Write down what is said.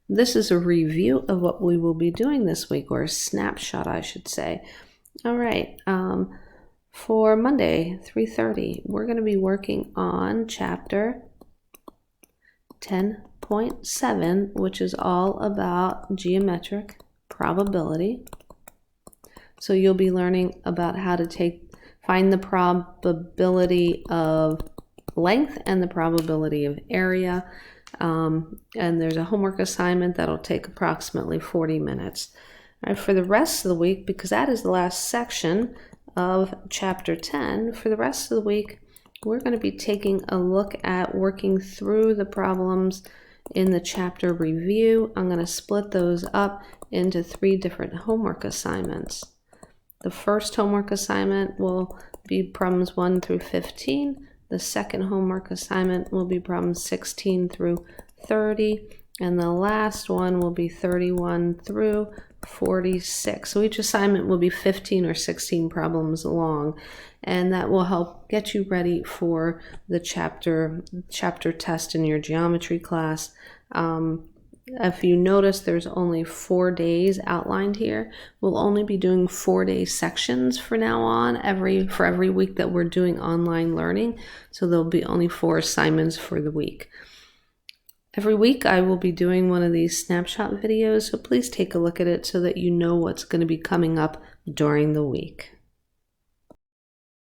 This is a review of what we will be doing this week, or a snapshot, I should say. All right, for Monday, 3:30, we're going to be working on chapter 10.7, which is all about geometric probability. So you'll be learning about how to find the probability of length and the probability of area. And there's a homework assignment that'll take approximately 40 minutes. All right, for the rest of the week, because that is the last section of chapter 10, for the rest of the week, we're going to be taking a look at working through the problems in the chapter review. I'm going to split those up into 3 different homework assignments. The first homework assignment will be problems 1 through 15. The second homework assignment will be problems 16 through 30. And the last one will be 31 through 46. So each assignment will be 15 or 16 problems long, and that will help get you ready for the chapter test in your geometry class. If you notice, there's only 4 days outlined here. We'll only be doing 4-day sections for now on, for every week that we're doing online learning. So there'll be only 4 assignments for the week. Every week I will be doing one of these snapshot videos, so please take a look at it so that you know what's going to be coming up during the week.